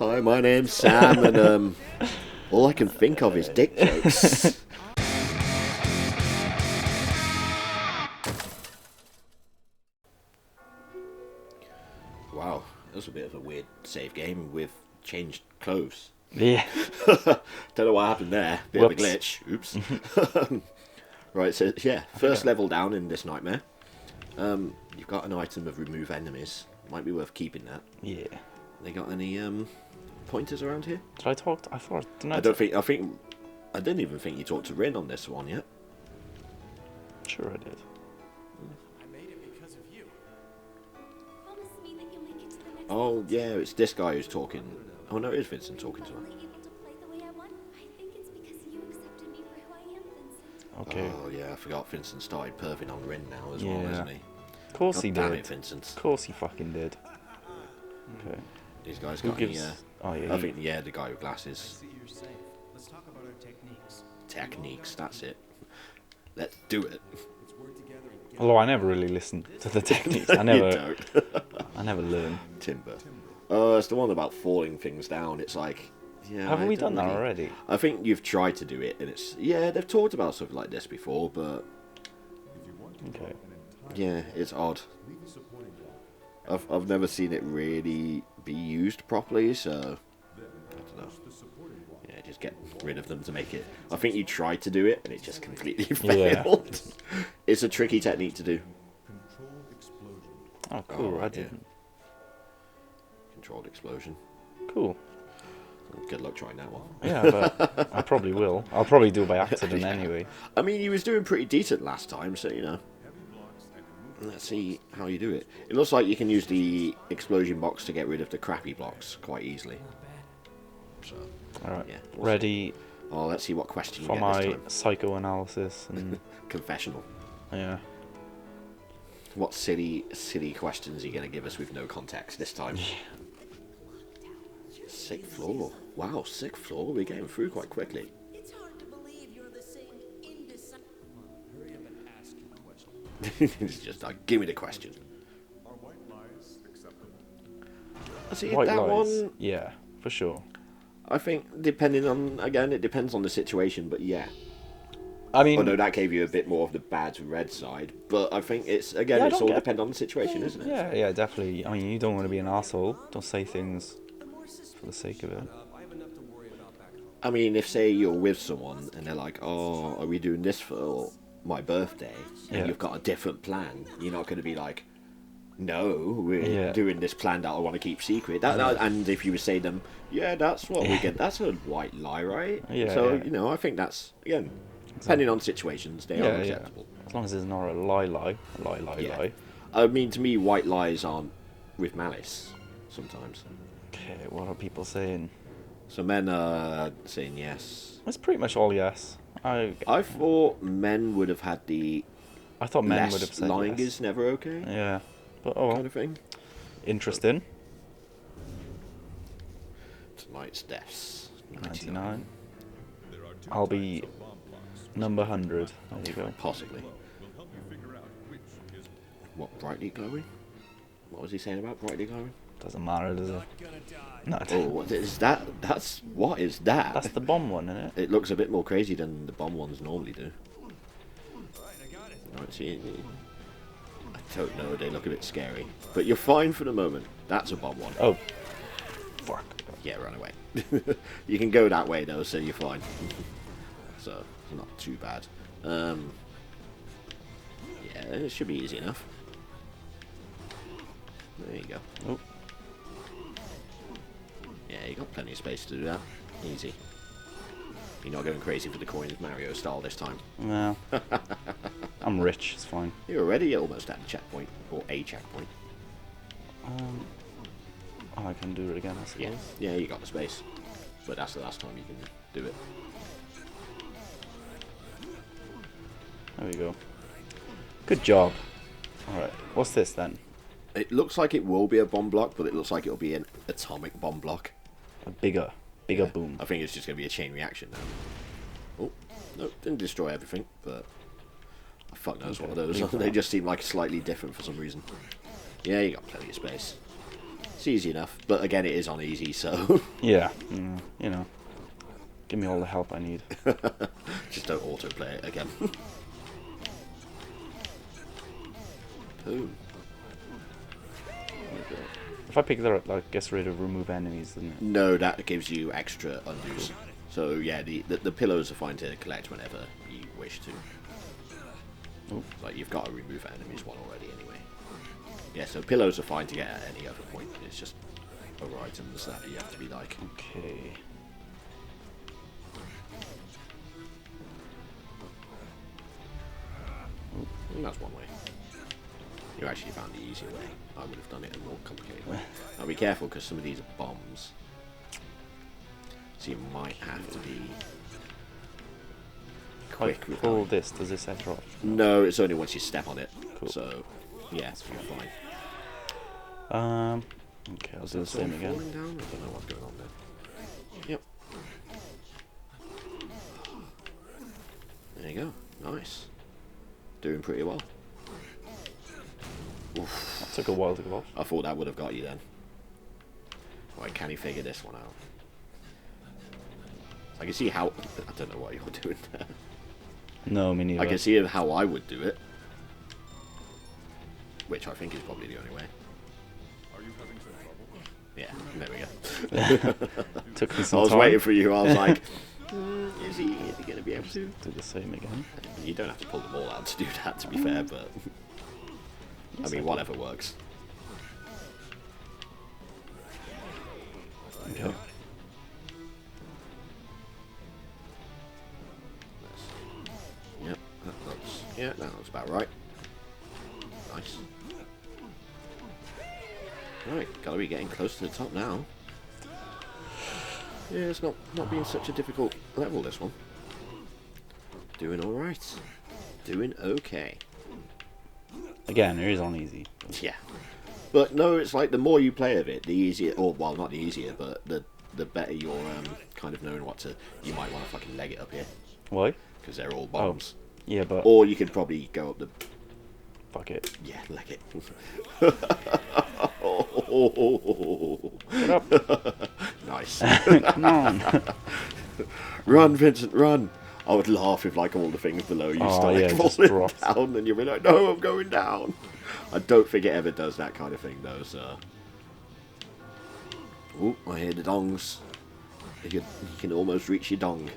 Hi, my name's Sam, and all I can think of is dick jokes. Wow, that was a bit of a weird save game with changed clothes. Yeah. Don't know what happened there. Bit Whoops. of a glitch. Oops. Right, so yeah, first level down in this nightmare. You've got an item of remove enemies. Might be worth keeping that. Yeah. They got any pointers around here? Did I talk? I thought. Didn't I? I didn't even think you talked to Rin on this one yet. Sure, I did. I made it because of you. Promise me that you'll make it to the next Oh level. yeah, it's this guy who's talking. Oh no, it is Vincent talking to her. Finally able to play the way I want. I think it's because you accepted me for who I am, Vincent. Okay. Oh yeah, I forgot Vincent started perving on Rin now as well, Yeah. hasn't he? Of course God he damn did. it, Vincent. Of course he fucking did. Okay. These guys Who got any, gives? Oh yeah. I think, yeah, the guy with glasses. See, you're safe. Let's talk about our techniques. Techniques, that's it. Let's do it. Let's work together and get Although I never really listened to the techniques. I You never. don't. I never learned. Timber. Oh, it's the one about falling things down. It's like, yeah. Haven't I we don't done that really- already? I think you've tried to do it, and it's, yeah, they've talked about something like this before, but Okay. yeah, it's odd. I've never seen it really be used properly, so I don't know. Yeah, just get rid of them to make it. I think you tried to do it, and it just completely Yeah. failed. It's a tricky technique to do. Oh, cool. Oh, I yeah. didn't. Controlled explosion. Cool. Good luck trying that one. Yeah, but I probably will. I'll probably do it by accident Yeah. anyway. I mean, he was doing pretty decent last time, so you know. Let's see how you do it. It looks like you can use the explosion box to get rid of the crappy blocks quite easily. So, All right. yeah. we'll see. Ready Oh, let's see what question you for get my this time. psychoanalysis and Confessional. yeah. What silly questions are you going to give us with no context this time? Sixth floor. Wow, sixth floor. We're getting through quite quickly. It's hard to believe you're the same indecisive. hurry up and ask your question. It's just like, give me the question. Are white lies acceptable? I see White that lies. one. Yeah, for sure. I think depending on, again, it depends on the situation, but yeah. I mean, Although that gave you a bit more of the bad to red side, but I think it's, again, Yeah, I it's don't all get- depend on the situation, isn't it? yeah, definitely. I mean, you don't want to be an asshole. Don't say things The more system for the sake of it. I have enough to worry about back home. I mean, if say you're with someone and they're like, "Oh, are we doing this for my birthday?" and Yeah. you've got a different plan, you're not going to be like, "No, we're Yeah. doing this plan that I want to keep secret." And if you would say them, "Yeah, that's what we get," that's a white lie, right? Yeah, So yeah. you know, I think that's, again, depending on situations, they are Yeah, yeah. acceptable. As long as it's not a lie. Yeah. Lie. I mean, to me, white lies aren't with malice. Sometimes, Okay, what are people saying? so men are saying yes. It's pretty much all yes. I I men would have had the thought men less would have said lying yes. is never okay Yeah, but oh well. kind of thing. Interesting. Tonight's deaths. 99. I'll be number 100. There you go. Possibly. What, brightly glowing? What was he saying about brightly glowing? Doesn't matter, does it? Gonna die. No, Oh, what is that? What is that? that's the bomb one, isn't it? It looks a bit more crazy than the bomb ones normally do. Alright, I got it. Right, see, I don't know, they look a bit scary. But you're fine for the moment. That's a bomb one. Oh, fuck. Yeah, run away. You can go that way though, so you're fine. So, it's not too bad. Yeah, it should be easy enough. There you go. Oh, Yeah, you got plenty of space to do that. Easy. You're not going crazy for the coins Mario style this time. no. I'm rich. It's fine. You're already almost at the checkpoint, or a checkpoint. Oh, I can do it again, I suppose. Yeah, yeah, you got the space. But that's the last time you can do it. There we go. Good job. Alright, what's this then? It looks like it will be a bomb block, but it looks like it'll be an atomic bomb block. A bigger Yeah, boom. I think it's just going to be a chain reaction now. Oh, no, didn't destroy everything, but fuck knows what Okay, those leave are. They that. just seem like slightly different for some reason. Yeah, you got plenty of space. It's easy enough, but again, it is on easy, so Yeah, you know. Give me all the help I need. just don't autoplay it again. Ooh. If I pick that up, that gets rid of remove enemies, doesn't it? No, that gives you extra undos. So yeah, the pillows are fine to collect whenever you wish to. Ooh. Like you've got to remove enemies one already anyway. Yeah, so pillows are fine to get at any other point. It's just other items that you have to be like. Okay. That's one way. You actually found the easier way. I would have done it a more complicated way. Now be careful because some of these are bombs. So you might have to be quick with Pull how- this, does this set her off? No, it's only once you step on it. Cool. So yeah, you're fine. Okay, I'll Is do the that same someone again. falling down? I don't know what's going on there. Yep. There you go. Nice. Doing pretty well. Oof. That took a while to go off. I thought that would have got you then. Right, can you figure this one out? I can see how... I don't know what you're doing there. No, me neither. I can see how I would do it. Which I think is probably the only way. Are you having some trouble? Yeah, there we go. Took me I some was time. waiting for you. I was like, is he going to be able to? Do the same again. You don't have to pull them all out to do that, to be fair, but... I mean, whatever works. Okay. Yep, that looks about right. Nice. Right, gotta be getting close to the top now. Yeah, it's not being such a difficult level, this one. Doing alright. Doing okay. Again, it is on easy. Yeah. But no, it's like the more you play of it, the easier, or well, not the easier, but the better you're kind of knowing what to... You might want to fucking leg it up here, Why? because they're all bombs. Yeah, but Or you could probably go up the... fuck it. Yeah, leg it. Shut up. Nice. Come on. Run, Vincent, run. I would laugh if like all the things below you Oh, start yeah, like, just falling drops. down and you'll be like, no, I'm going down. I don't think it ever does that kind of thing though, so... Ooh, I hear the dongs. You can almost reach your dong.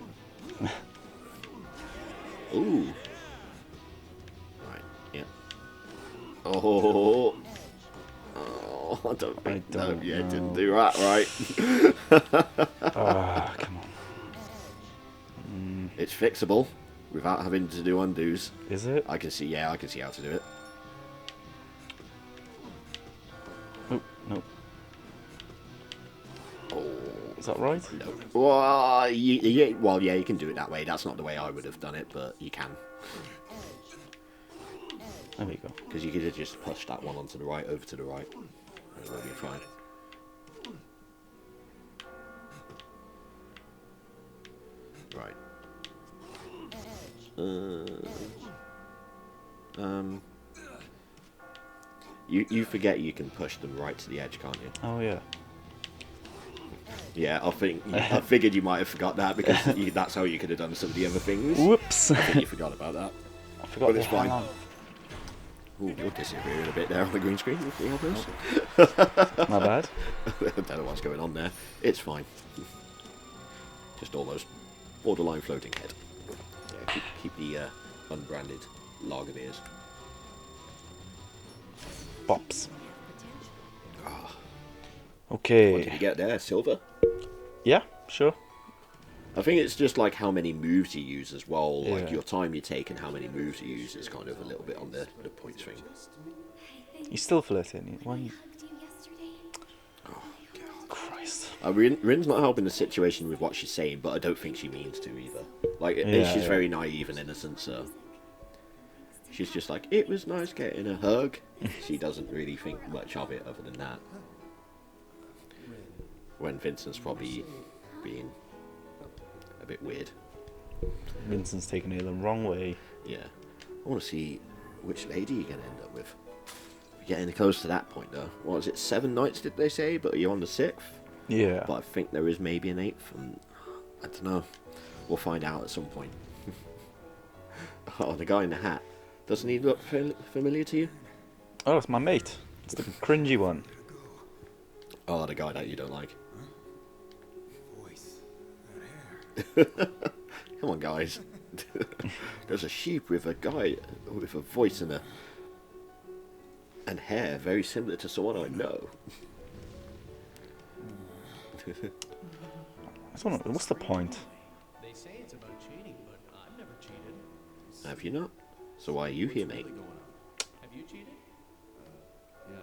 Ooh. Right, yeah. Oh, I don't think... I don't it didn't know. do that right. Ah, come on. It's fixable without having to do undos. Is it? I can see how to do it. Oh, no. Oh, Is that right? no. Well, yeah, you can do it that way. That's not the way I would have done it, but you can. There we go. Because you could have just pushed that one onto the right, over to the right. It would be fine. Right. You forget you can push them right to the edge, can't you? Oh, yeah. Yeah, I figured you might have forgot that because that's how you could have done some of the other things. Whoops. I think you forgot about that. I forgot But to it's hang fine. on. Ooh, you're disappearing a bit there on the green screen. Can you help us? My bad. I don't know what's going on there. It's fine. Just almost borderline floating head. Yeah, keep the unbranded lager beers. Bops. What did Okay. you get there? Silver? Yeah, sure. I think it's just like how many moves you use as well. Like Yeah. your time you take and how many moves you use is kind of a little bit on the points thing. You're still flirting. I When... hugged you yesterday. Christ. Rin's not helping the situation with what she's saying, but I don't think she means to either. Like, Yeah, she's yeah. very naive and innocent, so... She's just like, it was nice getting a hug. She doesn't really think much of it other than that. When Vincent's probably being a bit weird. Vincent's taking it the wrong way. Yeah. I want to see which lady you're going to end up with. Getting close to that point though. What was it? 7 nights did they say? But you're on the 6th. Yeah. But I think there is maybe an 8th, and I don't know. We'll find out at some point. Oh, the guy in the hat. Doesn't he look familiar to you? Oh, it's my mate. It's the cringy one. Oh, the guy that you don't like. Voice. That hair. Come on, guys. There's a sheep with a guy with a voice and hair very similar to someone I know. I don't know. What's the point? They say it's about cheating, but I've never cheated. Have you not? So why are you here, mate? Have you cheated? Yeah.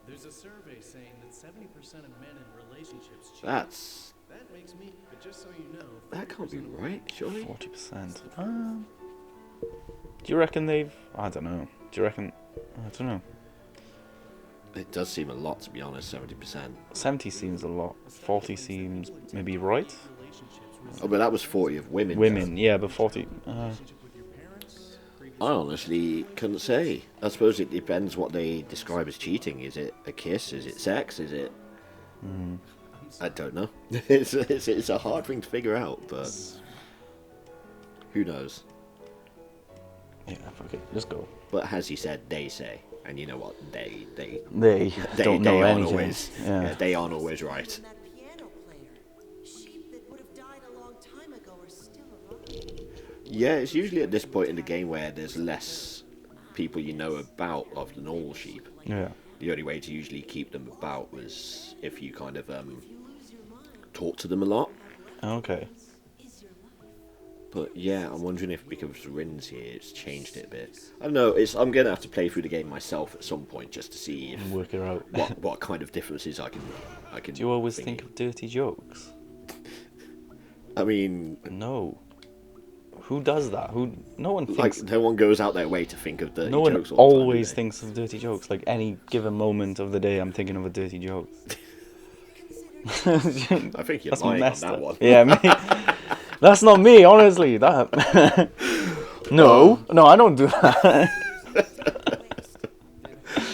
There's a survey saying that 70% of men in relationships cheat. That makes me, but just so you know, that can't be right, surely. 40%. Do you reckon they've... I don't know. Do you reckon... I don't know. It does seem a lot, to be honest. 70%. 70 seems a lot. 40 seems maybe right. Oh, but that was 40 of women. Women, yeah, but 40... I honestly couldn't say. I suppose it depends what they describe as cheating. Is it a kiss? Is it sex? Is it... I don't know. It's a hard thing to figure out, but... Who knows? Yeah, fuck it. Just go. But as he said, they say. And you know what? They Don't know aren't anything. always, Yeah. they aren't always right. That piano player. Sheep that would have died a long time ago are still alive. Yeah, it's usually at this point in the game where there's less people you know about of the normal sheep. Yeah. The only way to usually keep them about was if you kind of talk to them a lot. Okay. But yeah, I'm wondering if because of the Rins here, it's changed it a bit. I don't know. I'm gonna have to play through the game myself at some point just to see if Work it out. what kind of differences I can. Do you always thingy. think of dirty jokes? I mean, No. Who does that? No one like thinks. no one goes out their way to think of dirty No one jokes. All the time, always do they? thinks of dirty jokes. Like any given moment of the day, I'm thinking of a dirty joke. I think you're That's lying on messed that up. one. Yeah, me. That's not me, honestly. That. No, I don't do that.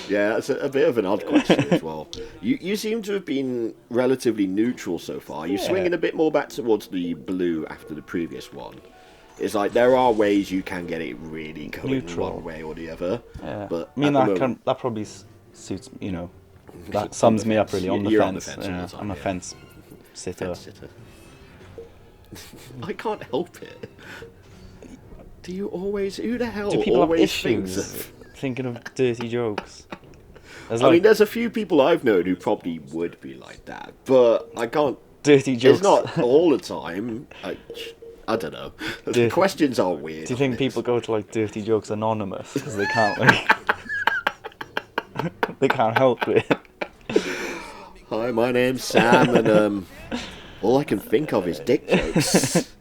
Yeah, it's a bit of an odd question as well. You seem to have been relatively neutral so far. You're Yeah. swinging a bit more back towards the blue after the previous one. It's like there are ways you can get it really going Neutral. one way or the other. Yeah. But I mean, at the moment- that probably suits. That sums me up really on the You're fence. on the fence all Yeah, the time, I'm a yeah. fence sitter. Fence sitter. I can't help it. Do you always? Who the hell Do people have always thinks issues of? thinking of dirty jokes? There's I like mean, there's a few people I've known who probably would be like that, but I can't. dirty jokes. It's not all the time. I don't know. The Dirty- questions are weird. Do you think on people this. go to like Dirty Jokes Anonymous because they can't they can't help it? Hi, my name's Sam, and all I can think of is dick jokes.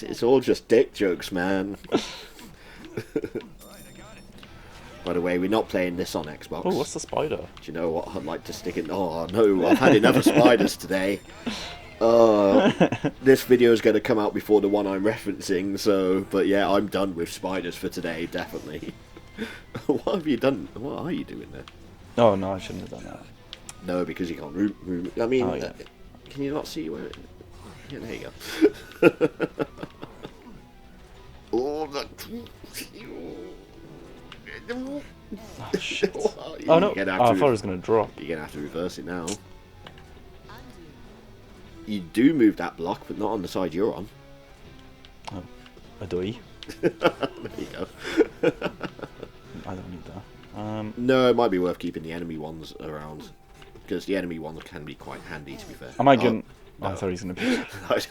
It's all just dick jokes, man. By the way, we're not playing this on Xbox. Oh, what's the spider? Do you know what? I'd like to stick it. Oh no, I've had enough of spiders today. This video is going to come out before the one I'm referencing, so. But yeah, I'm done with spiders for today, definitely. What have you done? What are you doing there? Oh no, I shouldn't have done that. No, because you can't room. I mean, Oh, yeah. can you not see where? Yeah, there you go. Oh, Oh shit. Oh Oh no! You're gonna have Oh, I to- thought it was gonna drop. You're gonna have to reverse it now. You do move that block, but not on the side you're on. A doy. There you go. I don't need that. No, it might be worth keeping the enemy ones around, because the enemy ones can be quite handy. To be fair. Am I going? no. I thought he was gonna be.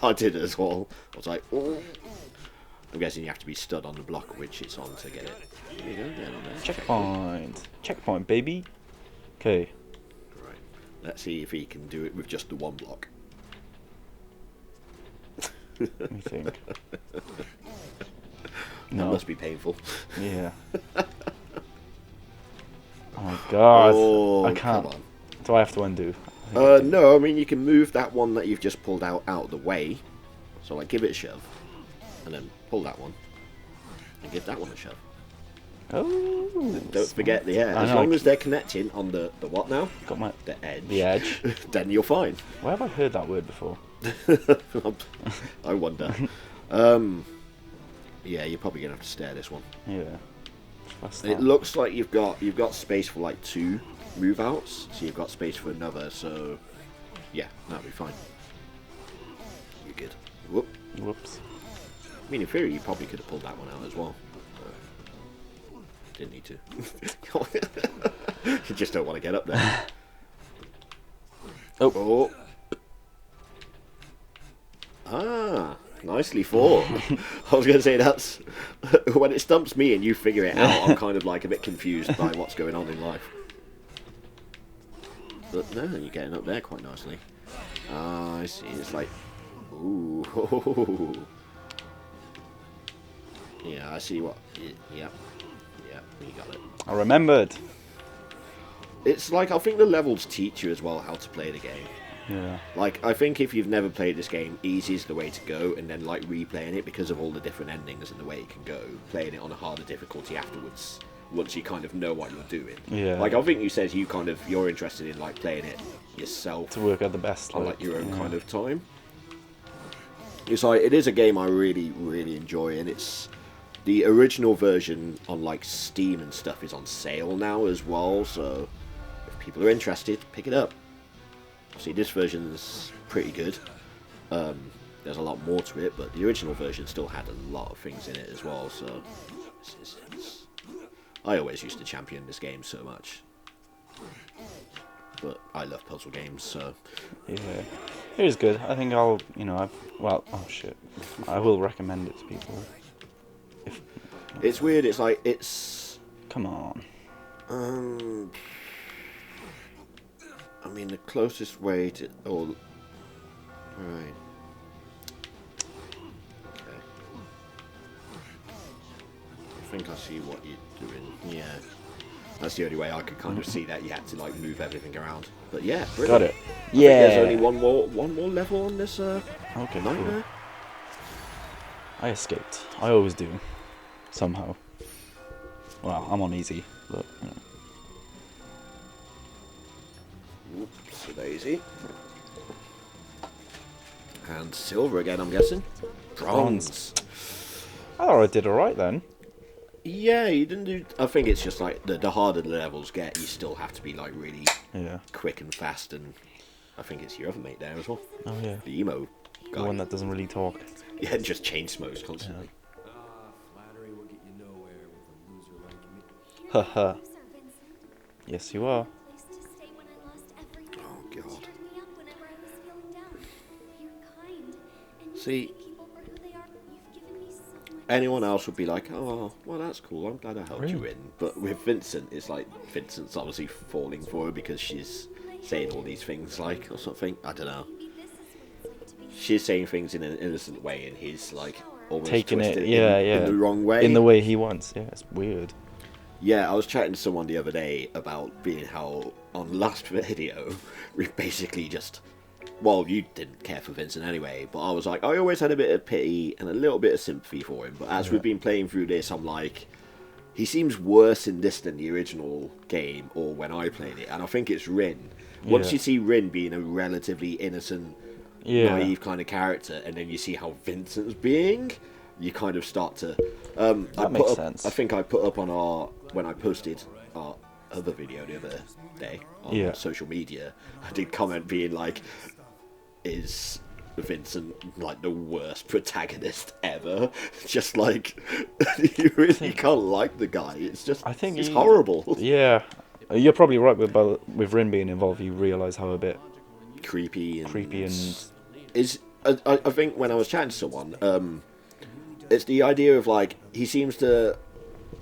I did as well. I was like, oh. I'm guessing you have to be stood on the block which it's on to get it. There you go, down on there. Checkpoint. Checkpoint, baby. Okay. Right. Let's see if he can do it with just the one block. Let me think. That No. must be painful. Yeah. Oh my god. Oh, I can't. come on. Do I have to undo? I think I do. No, I mean you can move that one that you've just pulled out of the way. So like give it a shove, and then pull that one, and give that one a shove. Oh. Don't forget the air. I As know. long as they're connecting on the what now? Got my The edge. the edge. Then you're fine. Where have I heard that word before? I wonder. Yeah, you're probably gonna have to stare this one. Yeah. That's It looks like you've got space for like 2 move outs, so you've got space for another. So yeah, that'll be fine. You're good. Whoop. Whoops. I mean, in theory, you probably could have pulled that one out as well. Didn't need to. You just don't want to get up there. Oh. Ah, nicely fought. I was going to say that's when it stumps me and you figure it out. I'm kind of like a bit confused by what's going on in life. But no, you're getting up there quite nicely. Ah, I see. It's like, ooh. Yeah, I see what. Yeah, you got it. I remembered. It's like I think the levels teach you as well how to play the game. Yeah. Like, I think if you've never played this game, easy is the way to go, and then, like, replaying it because of all the different endings and the way it can go, playing it on a harder difficulty afterwards, once you kind of know what you're doing. Yeah. Like, I think you said you're interested in, like, playing it yourself To work out the best. on, like, your own kind of time. It's like, it is a game I really, really enjoy, and it's... The original version on, like, Steam and stuff is on sale now as well, so if people are interested, pick it up. See, this version's pretty good. There's a lot more to it, but the original version still had a lot of things in it as well, so... I always used to champion this game so much. But I love puzzle games, so... Yeah. It is good. I think I'll, oh shit. I will recommend it to people. It's weird, it's like, it's... Come on. I mean, the closest way to... Oh, right. Okay. I think I see what you're doing. Yeah. That's the only way I could kind of see that you had to, like, move everything around. But yeah, brilliant. Got it. I think Yeah. there's only one more level on this Okay, nightmare. cool. I escaped. I always do. Somehow. Well, I'm on easy, but, Oops, daisy. And silver again, I'm guessing. Bronze. I thought I did alright then. Yeah, you didn't do... I think it's just like, the harder the levels get, you still have to be, like, really Yeah. quick and fast, and I think it's your other mate there as well. Oh yeah. The emo guy. The one that doesn't really talk. Yeah, just chain smokes constantly. Flattery will get you nowhere with a loser like me. Haha. Sir Vincent. Yes, you are. Place to stay when I lost everything. Oh, You God. cheered me up whenever I was feeling down. You're kind, and you See- see people for who they are. You've given me so much. Anyone else would be like, oh, well, that's cool, I'm glad I helped you Really? in. But with Vincent, it's like, Vincent's obviously falling for her because she's saying all these things, like, or something. I don't know. Maybe this is what it's like to be She's saying things in an innocent way, and he's, like, almost Taking it, twisted yeah, in, yeah. in the wrong way. In the way he wants. Yeah, it's weird. Yeah, I was chatting to someone the other day about being how on last video we basically just... Well, you didn't care for Vincent anyway, but I was like, I always had a bit of pity and a little bit of sympathy for him, but as we've been playing through this, I'm like, he seems worse in this than the original game, or when I played it, and I think it's Rin. Once Yeah. you see Rin being a relatively innocent, Yeah. naive kind of character, and then you see how Vincent's being, you kind of start to... I makes put up, sense. I think I put up on our... When I posted our other video the other day on Yeah. social media, I did comment being like, is Vincent like the worst protagonist ever? Just like, you really can't like the guy. It's just, I think it's he- horrible. Yeah. You're probably right with Rin being involved. You realise how a bit Creepy and... is. I think when I was chatting to someone, it's the idea of like, he seems to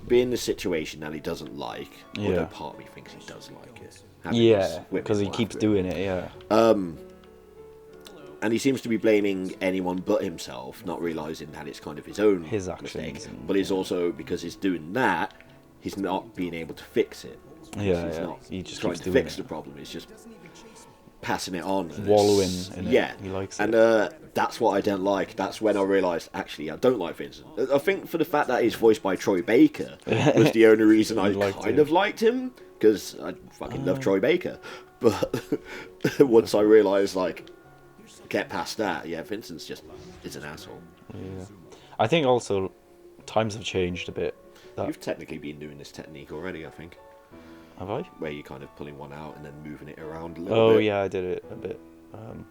be in the situation that he doesn't like, Yeah. although part of me thinks he does like it. Having Yeah, this women because he all keeps after him. doing it. Yeah. And he seems to be blaming anyone but himself, not realising that it's kind of his own His mistake. actions and- But it's also because he's doing that, he's not being able to fix it. Yeah, He's yeah. not He just trying keeps to doing fix it. the problem. It's just passing it on. And wallowing in it. Yeah. He likes and, it. that's what I don't like. That's when I realised, actually, I don't like Vincent. I think for the fact that he's voiced by Troy Baker was the only reason I kind of liked him, because I fucking love Troy Baker. But once I realised, like, get past that, yeah, Vincent's just is an asshole. Yeah. I think also times have changed a bit. You've technically been doing this technique already, I think, Have I? where you're kind of pulling one out and then moving it around a little Oh bit. yeah, I did it a bit.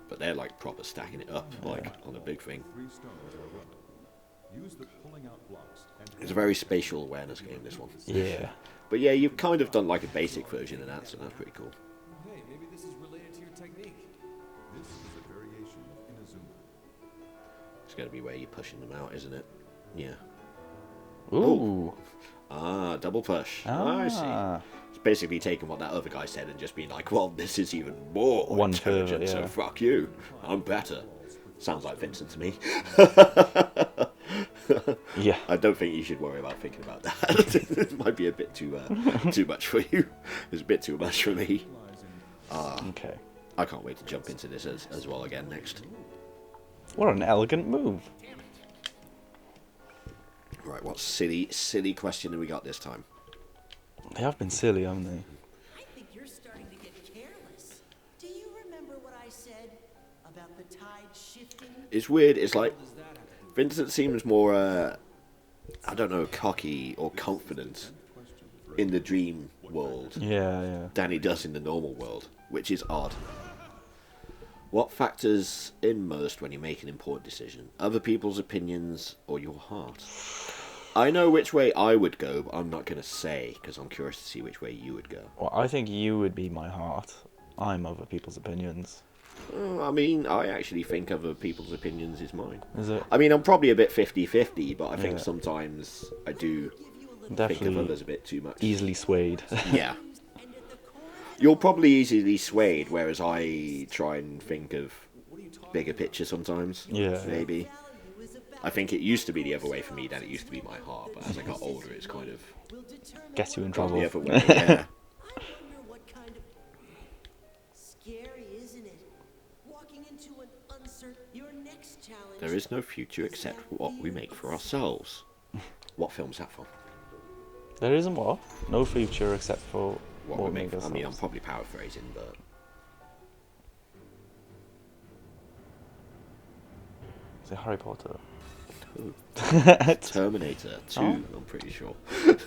But they're like proper stacking it up, like on a big thing. 3 stars are running. Use the pulling out blocks and It's a very spatial awareness game, this one. Yeah. But yeah, you've kind of done like a basic version of that, so that's pretty cool. Hey, maybe this is related to your technique. this is a variation of Inazuma. It's going to be where you're pushing them out, isn't it? Yeah. Ooh. Ah, double push. I see. Ah. It's basically taking what that other guy said and just being like, well, this is even more One intelligent, further, so yeah. fuck you. I'm better. Sounds like Vincent to me. Yeah. I don't think you should worry about thinking about that. It might be a bit too much for you. It's a bit too much for me. Okay. I can't wait to jump into this as well again next. What an elegant move. Right, what silly question have we got this time? They have been silly, haven't they? I think you're starting to get careless. Do you remember what I said about the tide shifting? It's weird, it's like Vincent seems more, I don't know, cocky or confident in the dream world Yeah, yeah. than he does in the normal world, which is odd. What factors in most when you make an important decision? Other people's opinions or your heart? I know which way I would go, but I'm not going to say, because I'm curious to see which way you would go. Well, I think you would be my heart. I'm other people's opinions. I mean, I actually think other people's opinions is mine. Is it? I mean, I'm probably a bit 50-50, but I think Yeah. sometimes I do think of Definitely others a bit too much. easily swayed. Yeah. You're probably easily swayed, whereas I try and think of bigger picture sometimes. Yeah. Maybe. I think it used to be the other way for me, then it used to be my heart, but as I got older, it's kind of Gets you in gone trouble. the other way. Yeah. I wonder what kind of scary, isn't it? Walking into an uncertain your next challenge. There is no future except what we make for ourselves. What film's that from? There isn't what? No future except for What what we we make. make I mean, I'm ourselves. probably paraphrasing, but Is it Harry Potter? Terminator 2, Oh. I'm pretty sure.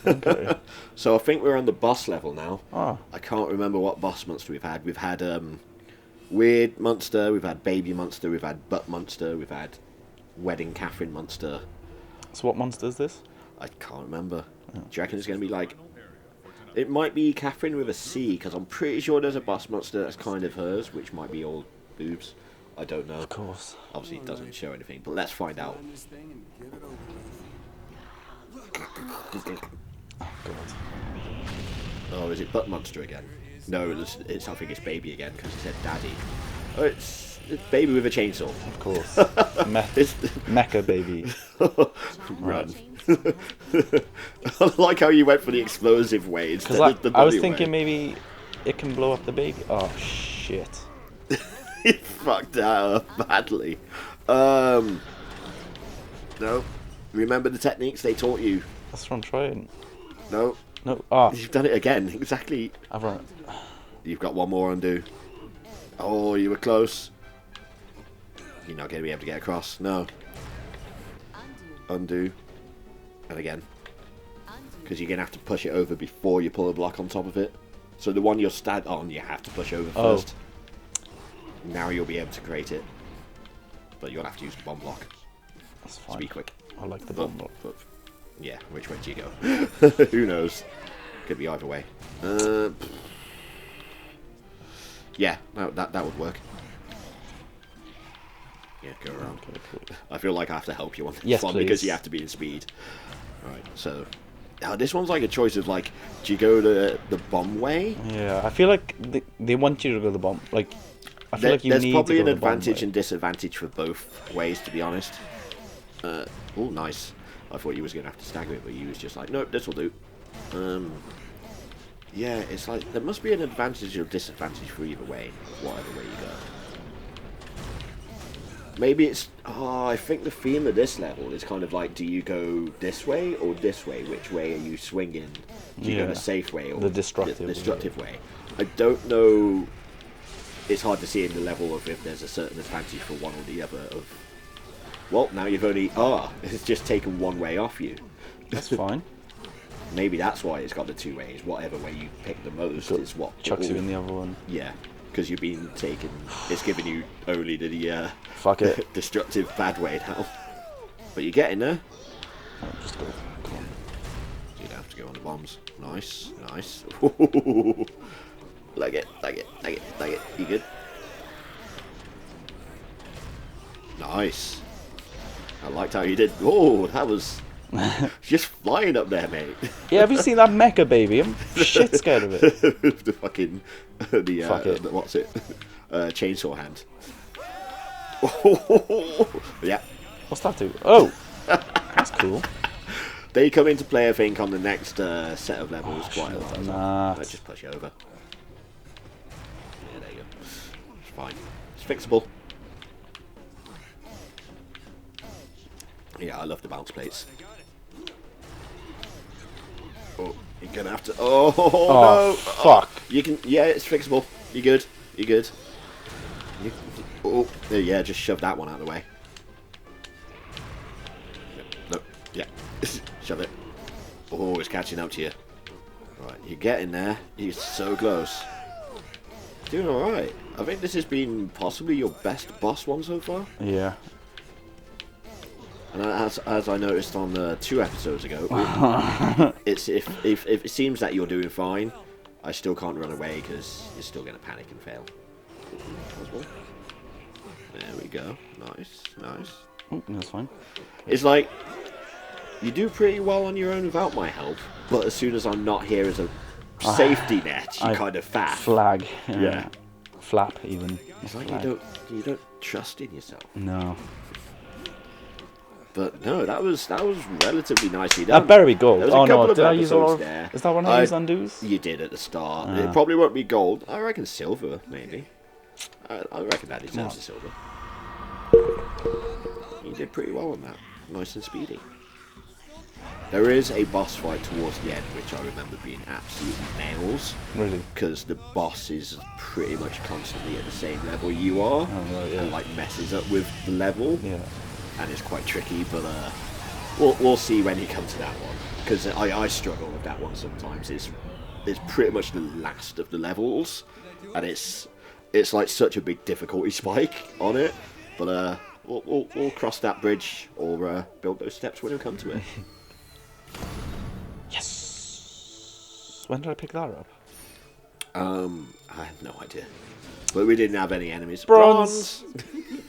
Okay. So I think we're on the boss level now. Oh, I can't remember what boss monster we've had. We've had Weird Monster, we've had Baby Monster, we've had Butt Monster, we've had Wedding Catherine Monster. so what monster is this? I can't remember. Do you reckon it's going to be like... It might be Catherine with a C, because I'm pretty sure there's a boss monster that's kind of hers, which might be all boobs. I don't know. Of course. Obviously it doesn't show anything, but let's find out. Run this thing and get it over with. Oh god. Oh, is it Butt Monster again? No, it's I think it's Baby again, because it said Daddy. Oh, it's Baby with a chainsaw. Of course. It's... Mecha baby. Run. I like how you went for the explosive way instead Because of the I was bloody thinking way. maybe it can blow up the baby. Oh shit. You fucked that up badly. No. Remember the techniques they taught you? That's what I'm trying. No. No. Ah, You've done it again. Exactly. I've run. You've got one more undo. Oh, you were close. You're not going to be able to get across. No. Undo. And again. Because you're going to have to push it over before you pull a block on top of it. So the one you're on, you have to push over Oh. first. Now you'll be able to create it. But you'll have to use the bomb block. That's To fine. be quick. I like the But- bomb block. but- yeah, which way do you go? Who knows? Could be either way. Yeah, no, that would work. Yeah, go around. Okay, cool. I feel like I have to help you on this Yes, one because please. you have to be in speed. Right, so this one's like a choice of like, do you go the bomb way? Yeah, I feel like they want you to go the bomb. Like, I feel like you There's need probably to an go the bomb advantage way. and disadvantage for both ways, to be honest. Oh, nice. I thought you was going to have to stagger it, but you was just like, nope, this will do. Yeah, it's like there must be an advantage or disadvantage for either way, whatever way you go. Maybe it's... Oh, I think the theme of this level is kind of like, do you go this way or this way? Which way are you swinging? Do you go the safe way or the destructive, destructive way? I don't know. It's hard to see in the level of if there's a certain advantage for one or the other. Of well, now you've only... it's just taken one way off you. That's fine. Maybe that's why it's got the two ways. Whatever way you pick the most is what... Chucks you in the other one. Yeah. Because you've been taken, it's giving you only the Fuck it. destructive bad way now. But you're getting there. Oh, just go. Come on. You don't have to go on the bombs. Nice, nice. Like it. You good? Nice. I liked how you did. Oh, that was just flying up there, mate. Yeah, have you seen that mecha baby? I'm shit scared of it. The fucking the what's it? Chainsaw hand. Yeah. What's that do? Oh, that's cool. They come into play, I think, on the next set of levels quite a lot. Nah. Let's just push you over. Yeah, there you go. It's fine. It's fixable. Yeah, I love the bounce plates. Oh, you're gonna have to. Oh, no! Fuck! You can. Yeah, it's fixable. You good? You good? Oh, yeah. Just shove that one out of the way. No. Yeah. Shove it. Oh, it's catching up to you. Right, you're getting there. You're so close. Doing all right. I think this has been possibly your best boss one so far. Yeah. And as I noticed on 2 episodes ago, it's if it seems that you're doing fine, I still can't run away because you're still going to panic and fail. There we go. Nice, nice. Oh, that's fine. It's like you do pretty well on your own without my help, but as soon as I'm not here as a safety net, you kind of faff. Flag. Yeah. Flap even. It's like Flag. you don't trust in yourself. No. But no, that was relatively nicely done. That better be gold. There was a Oh couple no, of did I use all episodes of... there. Is that one I used undos? You did at the start. It probably won't be gold. I reckon silver, maybe. I reckon that deserves a silver. You did pretty well on that. Nice and speedy. There is a boss fight towards the end, which I remember being absolute nails. Really? Because the boss is pretty much constantly at the same level you are. Oh, right, yeah. And like messes up with the level. Yeah. And it's quite tricky, but we'll see when you come to that one. Because I struggle with that one sometimes. It's pretty much the last of the levels, and it's like such a big difficulty spike on it. But we'll cross that bridge or build those steps when we come to it. Yes. When did I pick that up? I have no idea. But we didn't have any enemies. Bronze.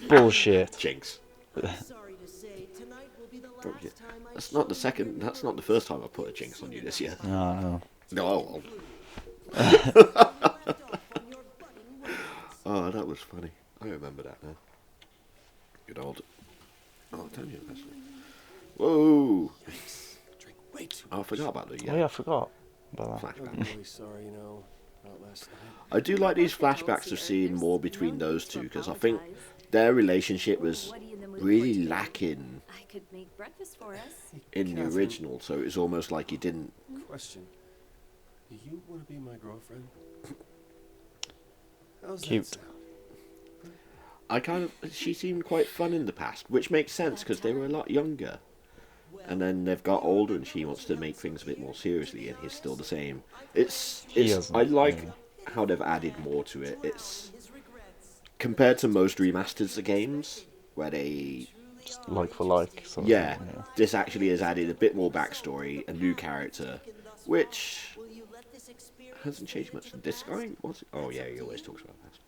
Bullshit. Jinx. Sorry to say, tonight will be the last time I That's not the second. That's not the first time I put a jinx on you this year. No. No. Oh, that was funny. I remember that now. Good old. Oh, damn you, actually. Whoa! Drink way too Oh, I forgot about the Oh yeah, I forgot about that. I'm flashback. really sorry, about last night. I do like these flashbacks of seeing more between those two because I think their relationship was really lacking I could make breakfast for us. in the original, so it was almost like you didn't. Question. Do you want to be my girlfriend? How's Cute. that sound? She seemed quite fun in the past, which makes sense because they were a lot younger. And then they've got older, and she wants to make things a bit more seriously, and he's still the same. I like how they've added more to it. It's compared to most remasters of games where they Just like for like. Sort of yeah, thing, this actually has added a bit more backstory, a new character, which hasn't changed much. This guy, what's it? Oh yeah, he always talks about past.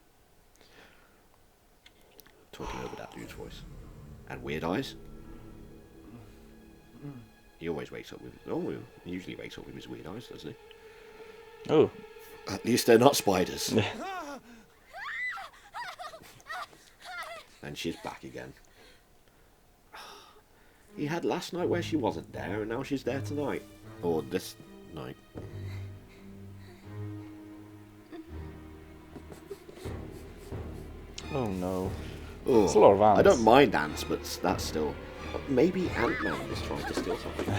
Talking over that dude's voice. And weird eyes. He always wakes up with... Oh, he usually wakes up with his weird eyes, doesn't he? Oh. At least they're not spiders. And she's back again. He had last night where she wasn't there, and now she's there tonight. Or this night. Oh no. Oh, It's a lot of ants. I don't mind ants, but that's still. Maybe Ant-Man is trying to steal something.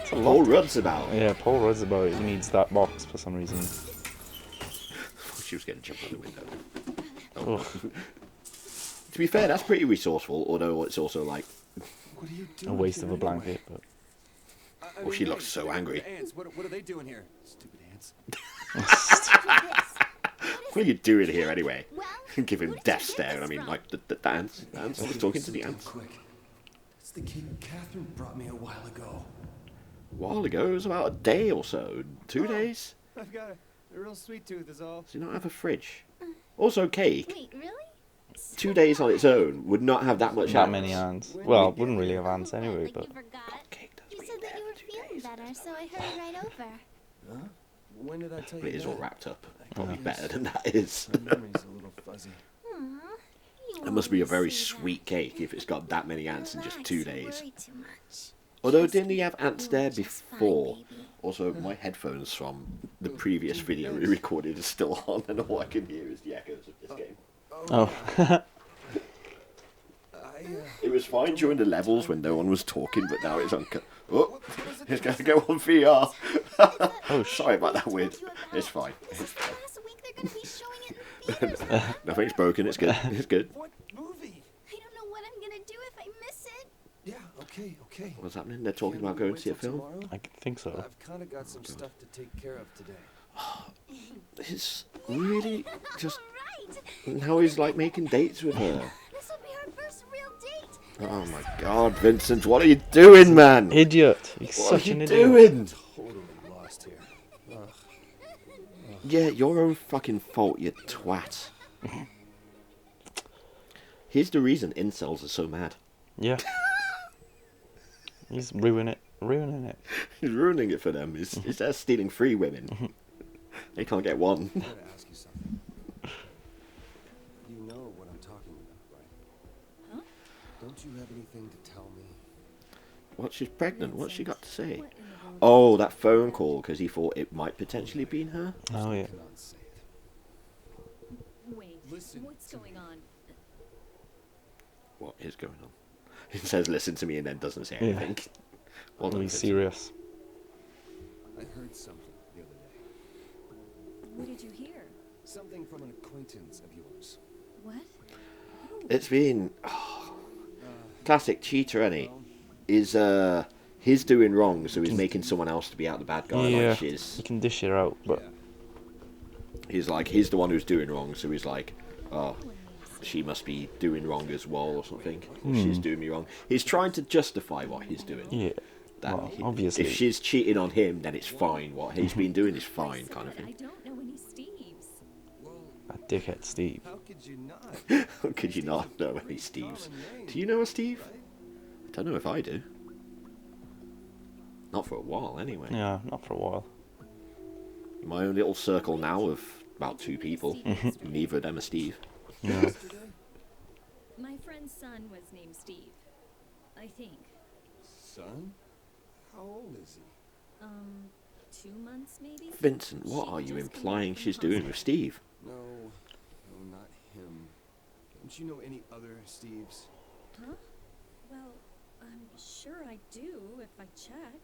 It's a lot. Paul Rudd's about. Yeah, Paul Rudd's about it. He needs that box for some reason. She was going to jump out the window. Ugh. To be fair, that's pretty resourceful, although it's also like, What are you A doing? waste of here a blanket, anyway? but I well, she mean, looks so angry. the ants. What are they doing here? Stupid ants. What are you doing here anyway? Well, Give him who did death you get stare. this I mean, from? like the ants. The ants. He's talking to the Something ants. Quick. It's the kid Catherine brought me a while ago. A while ago, it was about a day or so. 2 days. I've got a real sweet tooth, is all. Does he not have a fridge? Also, cake. Wait, really? 2 days on its own would not have that much that ants. many ants. Well, wouldn't really have ants anyway, Like but you forgot. Cake does You be said that there you were for 2 feeling days. better, so I hurried right over. Huh? When did I tell you But it is all that? wrapped up. Probably guess. better than that is. My memory's a little fuzzy. Aw, you It must be a always very say that. sweet cake if it's got that many ants in just Relax, 2 you days. worry too much. Although, Trust didn't he me, have ants you'll there be just fine, before? baby. Also, my headphones from the previous video we recorded is still on, and all I can hear is the echoes of this game. oh, It was fine during the levels when no one was talking, but now it's uncut. Oh, it's going to go on VR. oh, Sorry about that, weird. It's fine. This It's is the fine. last week they're gonna be showing it in theaters. Nothing's broken. It's good. It's good. What movie? I don't know what I'm gonna do if I miss it. Yeah, okay. What's happening? They're talking about going to see a film. I think so. I've kind of got some stuff to take care of today. It's really just Right. now he's like making dates with her. This will be our first real date. Oh my God, Vincent, what are you doing, man? Idiot! He's What are such you an idiot. doing? Totally lost here. Ugh. Yeah, your own fucking fault, you twat. Here's the reason incels are so mad. Yeah. He's ruining it. He's ruining it for them. He's there stealing 3 women. They can't get one. I gotta ask you something. You know what I'm talking about, right? Huh? Don't you have anything to tell me? What, she's pregnant? What's she got to say? What in the world? Oh, that phone call, because he thought it might potentially been her? Oh yeah. I cannot say it. Wait, Listen what's to going on? What is going on? He says listen to me and then doesn't say Yeah. anything. Well, He's serious. I heard something the other day. What did you hear? Something from an acquaintance of yours. What? it's been classic cheater, ain't he? Is he's doing wrong, so he's making someone else to be out the bad guy. Yeah. Like she's, You can dish it out, but he's like he's the one who's doing wrong, so he's like, oh, she must be doing wrong as well or something. She's doing me wrong. He's trying to justify what he's doing. yeah. That Well, obviously. if she's cheating on him, then it's fine. What he's been doing is fine, kind of I thing. don't know any Steves. That dickhead Steve. How could you not? How could you not know any Steves? Do you know a Steve? I don't know if I do. Not for a while, anyway. Yeah, not for a while. My own little circle now of about 2 people. Neither of them are Steve. Yeah. My friend's son was named Steve. I think. Son? How old is he? 2 months maybe? Vincent, what are you implying she's doing with Steve? No, not him. Don't you know any other Steves? Huh? Well, I'm sure I do if I check.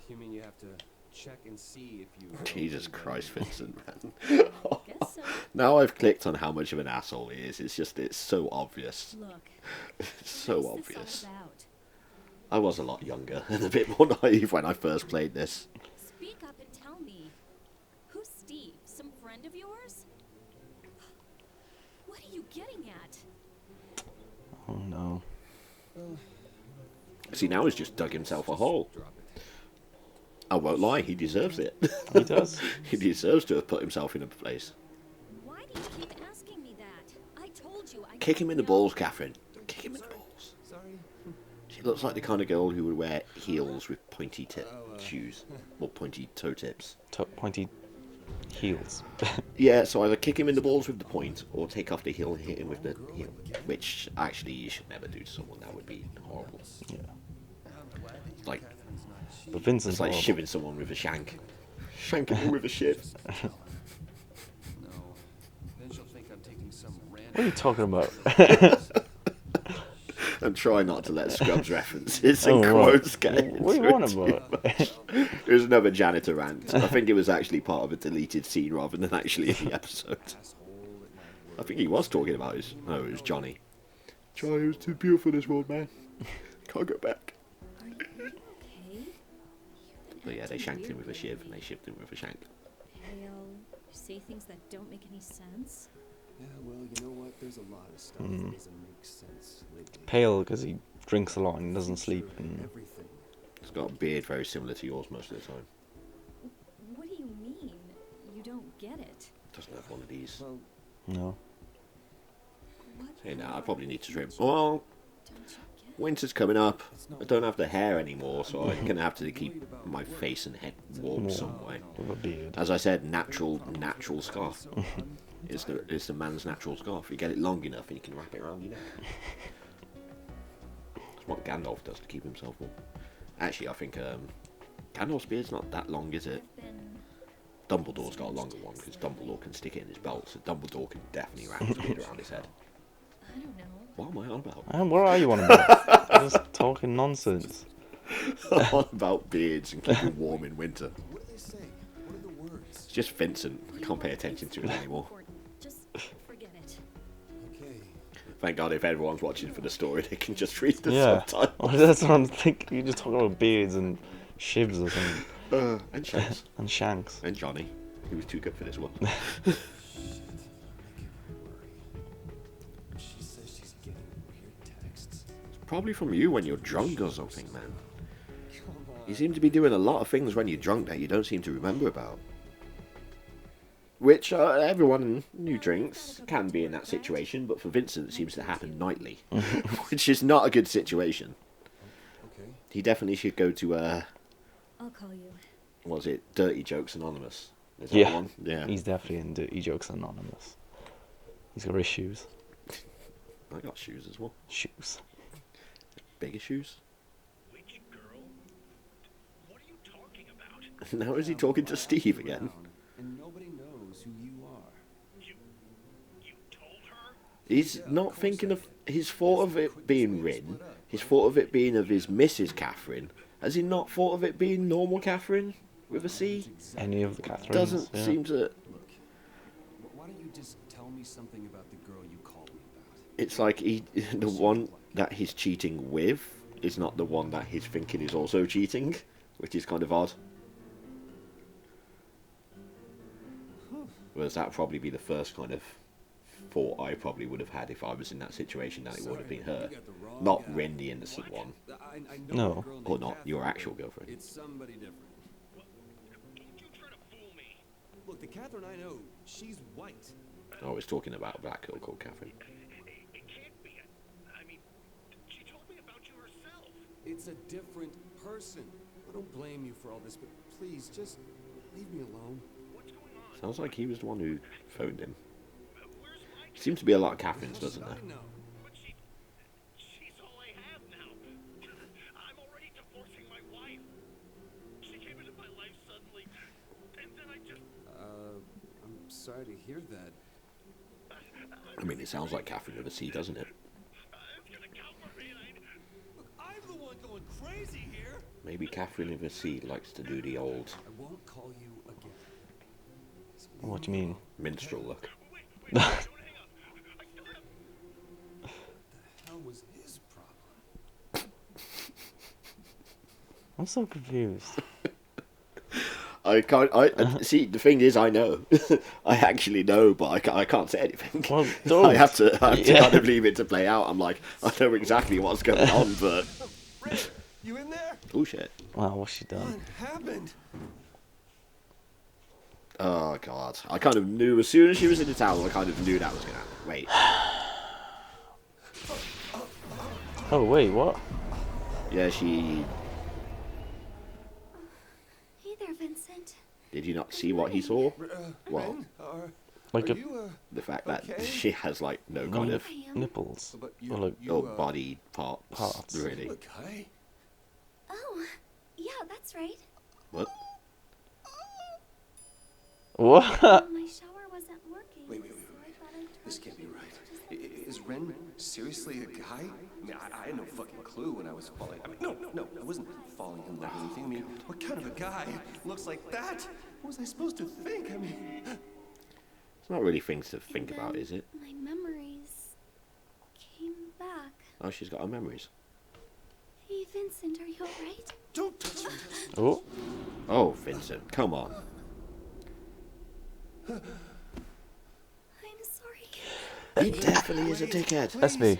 You mean you have to check and see if you... Jesus Christ, Vincent, man. Guess so. Now I've clicked on how much of an asshole he is. It's so obvious. Look. It's so what is obvious. This all about? I was a lot younger and a bit more naive when I first played this. Speak up and tell me. Who's Steve? Some friend of yours? What are you getting at? Oh no. See, now he's just dug himself a hole. Drop it. I won't lie, he deserves it. He does. He deserves to have put himself in a place. Why do you keep asking me that? I told you I Kick him in the know. balls, Catherine. Kick him in the balls. Sorry. She looks like the kind of girl who would wear heels with pointy shoes. Or pointy toe tips. Pointy heels. Yeah, so either kick him in the balls with the point, or take off the heel and hit him with the heel. Which, actually, you should never do to someone. That would be horrible. Yeah. It's like, But Vincent's it's like horrible. shivving someone with a shank. Shanking him with a shiv. No. Then she'll think I'm taking some random What are you talking about? I'm trying not to let Scrubs references and Oh, right. quotes get into What do you it want too about? much. It was another janitor rant. I think it was actually part of a deleted scene rather than actually in the episode. I think he was talking about his... No, it was Johnny. Johnny was too beautiful for this world, man. Can't go back. Are you okay? But yeah, they shanked him with a shiv and they shivved him with a shank. Pale. You say things that don't make any sense. Yeah, well, you know what? There's a lot of stuff that doesn't make sense lately. Pale because he drinks a lot and doesn't sleep. Sure, And everything. He's got a beard very similar to yours most of the time. What do you mean? You don't get it. Doesn't have one of these. Well, no. What Hey, now I probably need to trim. Well, don't you get? winter's coming up. I don't have the hair anymore, so I'm gonna have to keep my face and head warm some way. With a beard. As I said, natural scarf. It's the man's natural scarf. You get it long enough and you can wrap it around your neck. That's what Gandalf does to keep himself warm. Actually, I think Gandalf's beard's not that long, is it? I've been Dumbledore's got a longer one because Dumbledore can stick it in his belt, so Dumbledore can definitely wrap his beard around his head. I don't know. What am I on about? What are you on about? Just talking nonsense. I'm on about beards and keeping warm in winter. what do they say? What are the words? It's just Vincent. I can't pay attention to it anymore. Just forget it. Okay. Thank God if everyone's watching for the story, they can just read the Yeah. subtitles. Well, that's what I'm thinking. You're just talking about beards and shivs or something. And Shanks. And shanks. And Johnny. He was too good for this one. Shit. Making me worry. She says she's getting weird texts. Probably from you when you're drunk or something, man. Come on. You seem to be doing a lot of things when you're drunk that you don't seem to remember about. Which everyone who drinks can be in that situation, but for Vincent it seems to happen nightly. Which is not a good situation. Okay. He definitely should go to, I'll call you. was it Dirty Jokes Anonymous? Is that Yeah. the one? Yeah. He's definitely in Dirty Jokes Anonymous. He's got issues. I got shoes as well. Shoes. Bigger shoes. Which girl? What are you talking about? Now is he talking to Steve again? And nobody knows who you are. You told her? He's not thinking of his thought of it being Rin. His thought of it being of his Mrs. Catherine. Has he not thought of it being normal Catherine with a C? Any of the Catherines. Doesn't yeah. seem to. Look, why don't you just tell me something about the girl you called me about? It's like the one that he's cheating with is not the one that he's thinking is also cheating, which is kind of odd. Whereas that would probably be the first kind of thought I probably would have had if I was in that situation, that it would have been her. You got the wrong Not guy. Rin, the innocent one. I No. a girl Or named not your Catherine. actual girlfriend. It's somebody different. Don't you try to fool me. Look, the Catherine I know, she's white. I was talking about a black girl called Catherine. It can't be. I mean, she told me about you herself. It's a different person. I don't blame you for all this, but please, just leave me alone. What's going on? Sounds like he was the one who phoned him. Where's my kid? Seems to be a lot of Catherines, doesn't there? I know. But she's all I have now. I'm already divorcing my wife. She came into my life suddenly, and then I just... I'm sorry to hear that. I mean, it sounds like Catherine with a C, doesn't it? It's gonna come for me, and Look, I'm the one going crazy here. Maybe Catherine with a C likes to do the old I won't call you again. So What do you mean? minstrel look. wait, don't hang up. I still have... what the hell was his problem? I'm so confused. I can't. I see. The thing is, I know. I actually know, but I can't say anything. Well, don't. I have to Yeah. kind of leave it to play out. I'm like, I know exactly what's going on, but Rick, you in there? oh shit. Wow, what's she What done? happened? Oh god. I kind of knew as soon as she was in the towel. I kind of knew that was going to happen. Wait. Oh, wait, what? Yeah, she. Hey there, Vincent. Did you not see what he saw? Well, Ren, Like are a you, the fact that Okay. she has like no kind of I am. nipples. but you, Or like, you, body parts, Parts. really. look, hi. Oh, yeah, that's right. What? what? My shower wasn't working. Wait. so I thought I'd try This can't be to right. just Is Ren seriously a guy? I mean, I had no fucking clue when I was falling. I mean, no, I wasn't falling in love or anything. I mean, what kind of a guy looks like that? What was I supposed to think? I mean, It's not really things to think about, is it? My memories came back. Oh, she's got her memories. Hey, Vincent, are you alright? don't touch me. Oh, Oh, Vincent, come on. I'm sorry. He definitely is a dickhead. that's me.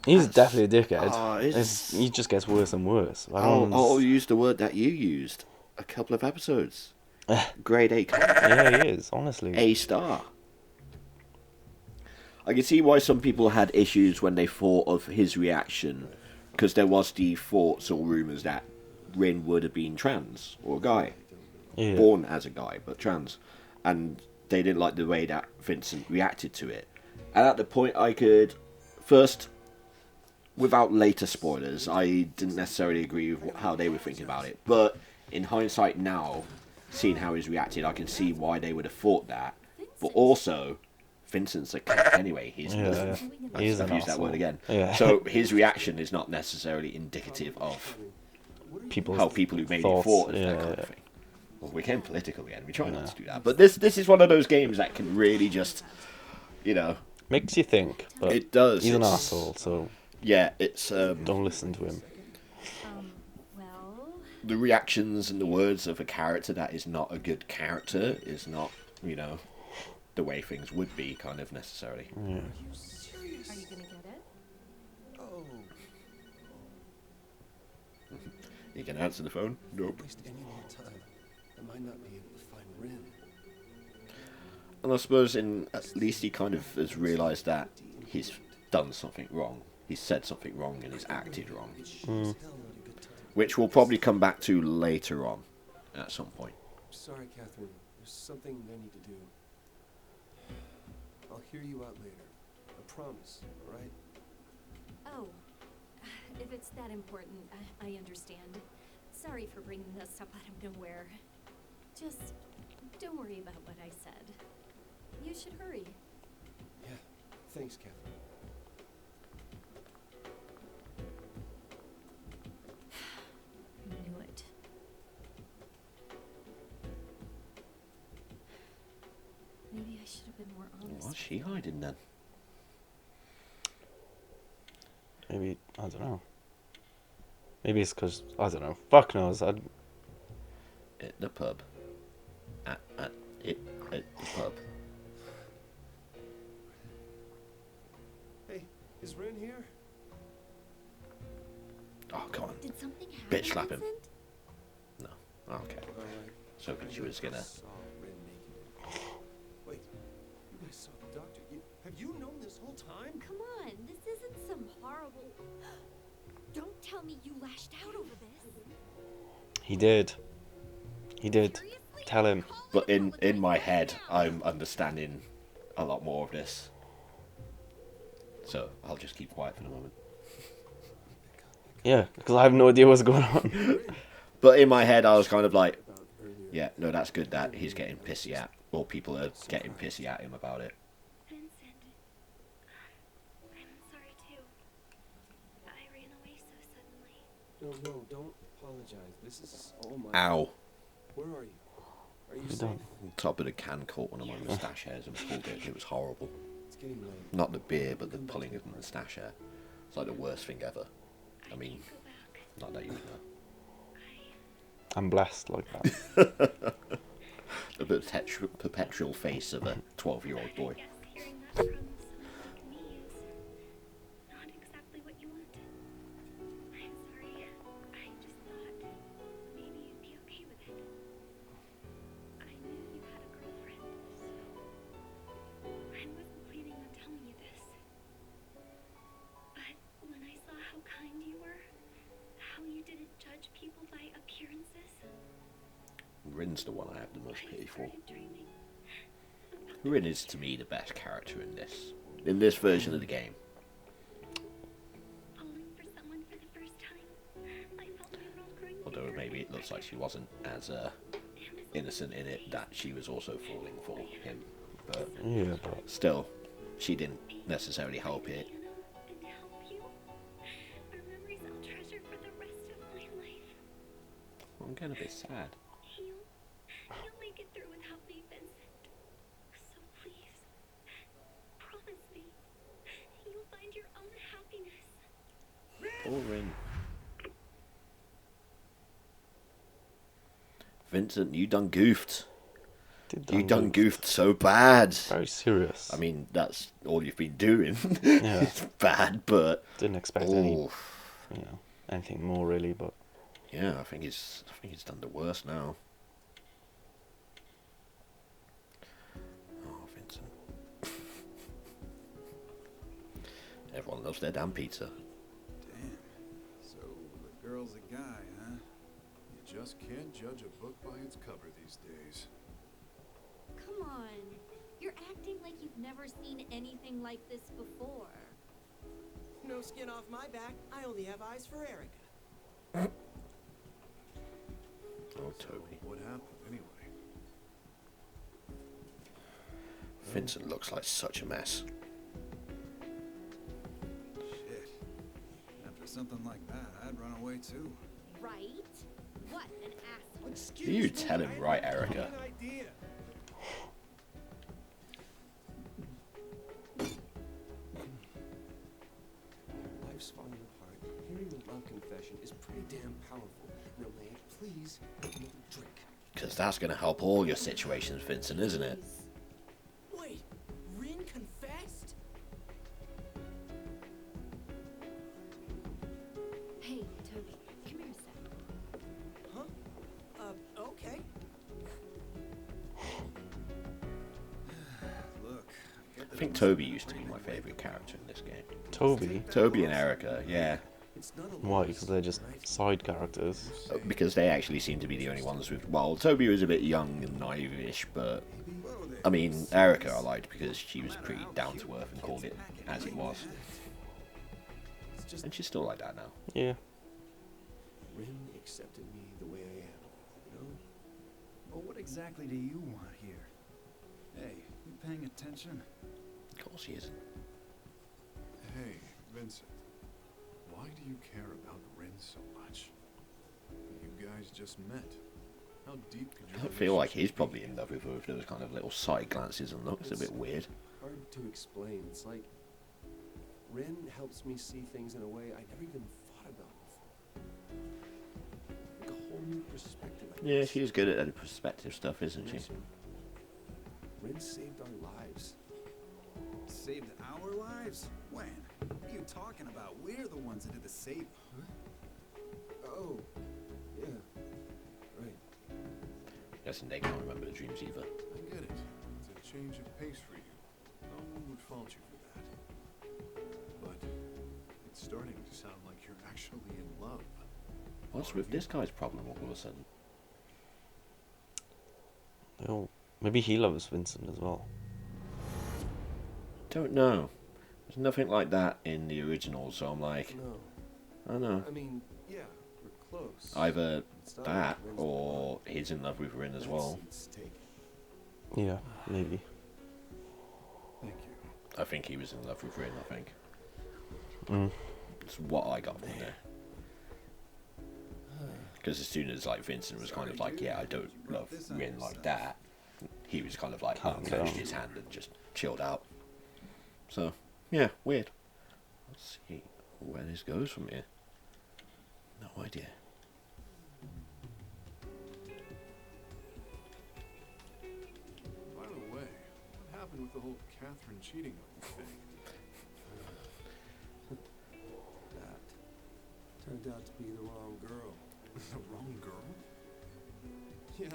He's definitely a dickhead. Oh, He just gets worse and worse. I'll use the word that you used a couple of episodes. Grade A. Yeah, he is, honestly. A star. I can see why some people had issues when they thought of his reaction, because there was the thoughts or rumours that Rin would have been trans, or a guy. Yeah. Born as a guy, but trans. And they didn't like the way that Vincent reacted to it. And at the point I could... First, without later spoilers, I didn't necessarily agree with how they were thinking about it. But in hindsight now, seeing how he's reacted, I can see why they would have thought that. But also, Vincent's a cunt anyway. He's Yeah, he's I've an used that word arsehole. again. Yeah. So his reaction is not necessarily indicative of People's how people who made thoughts, it thought of yeah, that kind yeah. of thing. Well, we came political again. We try not to do that. But this is one of those games that can really just, you know, Makes you think, but it does. he's an It's- asshole, so Yeah, it's don't listen to him. Well, the reactions and the words of a character that is not a good character is not, you know, the way things would be kind of necessarily. Yeah. Are you serious? are you gonna get it? Oh, You can answer the phone. Nope. waste any more time. I might not be able to find Rin. And I suppose at least he kind of has realised that he's done something wrong. He's said something wrong and he's acted wrong. It's sure as hell not a good time. Which we'll probably come back to later on at some point. Sorry, Catherine. There's something I need to do. I'll hear you out later. I promise, all right? Oh, if it's that important, I understand. Sorry for bringing this up out of nowhere. Just don't worry about what I said. You should hurry. Yeah. Thanks, Catherine. I knew it. Maybe I should have been more honest. What's she hiding then? Maybe, I don't know. Maybe it's because, I don't know. Fuck knows. At the pub. At the pub. Hey, is Rin here? Oh, come on. Did something happen, Bitch slap him. Vincent? No. Oh, okay. All right. So hoping she was gonna... Saw Rin naked. Wait, you guys saw the doctor. Have you known this whole time? Come on, this isn't some horrible... Don't tell me you lashed out over this. He did. He did. Seriously? Tell him. But in my head, I'm understanding a lot more of this. So I'll just keep quiet for the moment. Yeah, because I have no idea what's going on. But in my head, I was kind of like, About earlier. yeah, no, that's good that he's getting pissy at, or people are getting pissy at him about it. Vincent, I'm sorry too. I ran away so suddenly. No, don't apologize. This is all my. Ow. Where are you? Are you You safe? don't. Top of the can caught one of my moustache hairs and pulled it. It was horrible. It's getting late. Not the beer, but the pulling of the moustache hair. It's like the worst thing ever. I mean, Go back. not that you would know. I'm blessed like that. The perpetual face of a 12-year-old boy. I guess hearing that from someone like me is not exactly what you want. I'm sorry. I just thought maybe you'd be okay with it. I knew you had a girlfriend, so I wasn't planning on telling you this. But when I saw how kind you were, how you didn't judge people by appearances, Rin's the one I have the most I pity for. started dreaming. Rin is to me the best character in this version of the game. Falling for someone for the first time. I felt my world growing Although bigger maybe it and looks like she wasn't as it was innocent in it, that she was also falling for him. But Yeah, but still, she didn't necessarily help it. And help you. Are memories I'll treasure for the rest of my life. I'm getting a bit sad. You'll make it through without me, Vincent. So please, promise me, you'll find your own happiness. Boring. Vincent, you done goofed. You done goofed so bad. Very serious. I mean, that's all you've been doing. Yeah. It's bad, but Didn't expect anything more really, but yeah, I think he's done the worst now. Oh, Vincent. Everyone loves their damn pizza. Damn. So the girl's a guy, huh? You just can't judge a book by its cover these days. Come on. You're acting like you've never seen anything like this before. No skin off my back. I only have eyes for Erica. Oh, Toby. What happened anyway? Vincent looks like such a mess. Shit. After something like that, I'd run away too. Right? What an asshole. You tell him right, Erica. Life's falling apart. Hearing the love confession is pretty damn powerful. Now, may I please have another drink? Because that's going to help all your situations, Vincent, isn't it? Wait, Rin confessed? Hey, Toby, come here a sec. Huh? Okay. Look, I think Toby used to be my favourite character in this game. Toby? Toby and Erica, yeah. It's not a Why? loss, Because they're just right? side characters. Because they actually seem to be the only ones with... Well, Toby was a bit young and naive-ish, but... I mean, Erica I liked because she was pretty down-to-earth and called it as it was. It's just And she's still like that now. Yeah. Rin accepted me the way I am, you know? well, what exactly do you want here? Hey, you paying attention? Of course he isn't. Hey, Vincent. Why do you care about Rin so much? You guys just met. How deep could I your feel like he's relationship probably be? in love with her with those kind of little side glances and looks. A bit weird. Hard to explain. It's like Rin helps me see things in a way I never even thought about before. Like a whole new perspective. I Yeah, guess. she's good at the perspective stuff, isn't she? Vincent, Rin saved our lives. Saved our lives? When? What are you talking about? We're the ones that did the saving. Oh, yeah, right. Guessing they can't remember the dreams either. I get it. It's a change of pace for you. No one would fault you for that. But it's starting to sound like you're actually in love. What's with this guy's problem all of a sudden? Oh, maybe he loves Vincent as well. Don't know. There's nothing like that in the original, so I'm like, No, I don't know. I mean, yeah, we're close. Either It's not that like Rin's the or one. he's in love with Rin as That well. seat's taken. Yeah, maybe. Thank you. I think he was in love with Rin, I think. Mm. That's what I got from there. Because as soon as like Vincent was kind of like, yeah, I don't love Rin like that, he was kind of like, Calm clenched down. his hand and just chilled out. So, yeah, weird. Let's see where this goes from here. No idea. By the way, what happened with the whole Catherine cheating on you thing? That turned out to be the wrong girl. The wrong girl? Yeah.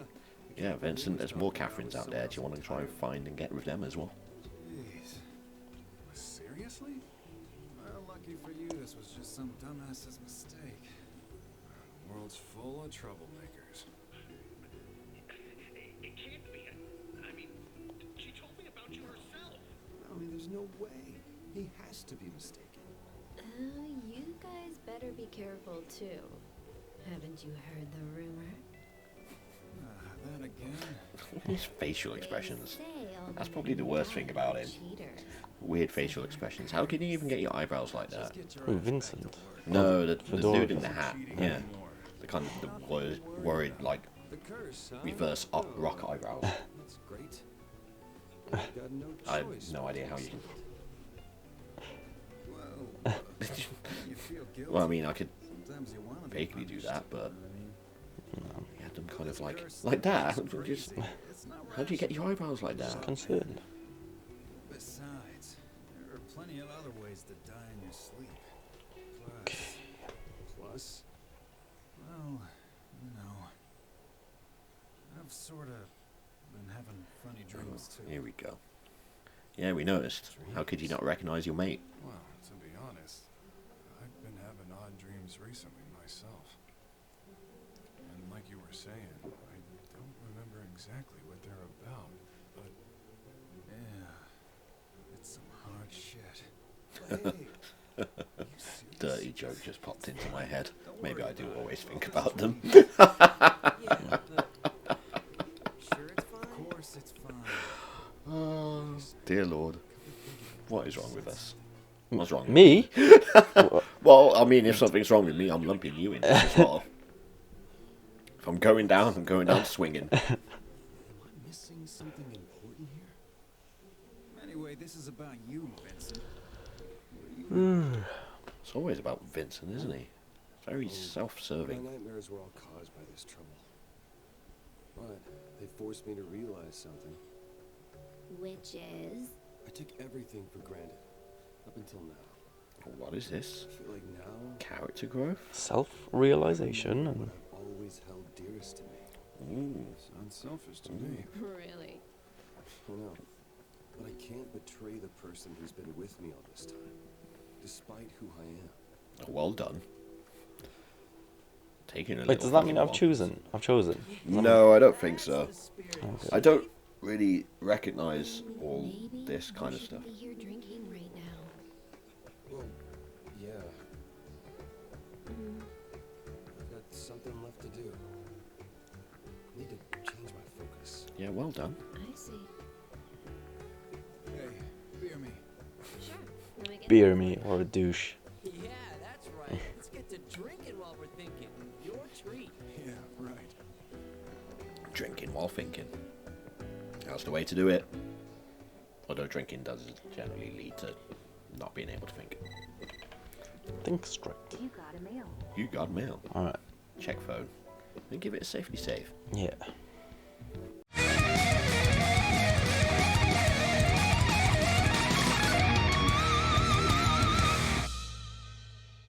Yeah, Vincent, there's more Catherines out there. Do you want to try and find and get with them as well? Jeez. Seriously? Well, lucky for you, this was just some dumbass's mistake. The world's full of troublemakers. It can't be. I mean, she told me about you herself. I mean, there's no way. He has to be mistaken. You guys better be careful too. Haven't you heard the rumor? That again? His facial expressions. They say all That's the probably the men worst die thing about are him. cheaters. weird facial expressions. How can you even get your eyebrows like that? Ooh, Vincent. No, the Fedora. dude in the hat. Yeah, the kind of the worried like The curse, huh? reverse rock eyebrows. That's great. I've got no I have choice. no idea how you. Well, you feel guilty. Well, I mean, I could Sometimes you wanna be vaguely do that, punished, but I mean, he had them kind of like that. it's Just, crazy. It's not how do you get your eyebrows like that? Concerned. Besides, there are plenty of other ways to die in your sleep. Plus, well, you know, I've sort of been having funny dreams too. Here we go. Yeah, we noticed. How could you not recognize your mate? Well, to be honest, I've been having odd dreams recently myself. And like you were saying, I don't remember exactly what they're about, but yeah, it's some hard shit. Hey, Dirty joke just popped into my head. Maybe I do always think about them. Yeah, but sure it's fine. Of course it's fine. Oh, dear Lord. What is wrong with us? What's wrong? Me? Well, I mean, if something's wrong with me, I'm lumping you in as well. If I'm going down, I'm going down swinging. am I missing something important here? Anyway, this is about you, Vincent. It's always about Vincent, isn't he? Very My self-serving. nightmares were all caused by this trouble. But they forced me to realize something. Which is? I took everything for granted. Up until now. What is this? I feel like now, Character growth? Self-realization and what I've always held dearest to me. Ooh. Sounds selfish to me. Really? I know. But I can't betray the person who's been with me all this time. Despite who I am. Well done. Taking a wait, little does that mean fucking I've chosen? I've chosen. No, I don't think so. The spirit. Okay. I don't really recognize all Maybe this kind we of stuff. shouldn't be here drinking right now. Well, yeah. I've got something left to do. I need to change my focus. Yeah, well done. I see. Hey, beer me. Sure. Let me get Beer me or a douche. Yeah, that's right. Let's get to drinking while we're thinking. Your treat. Yeah, right. Drinking while thinking. That's the way to do it. Although drinking does generally lead to not being able to think. Think straight. You got a mail. You got mail. Alright. Check phone. And give it a safety save. Yeah.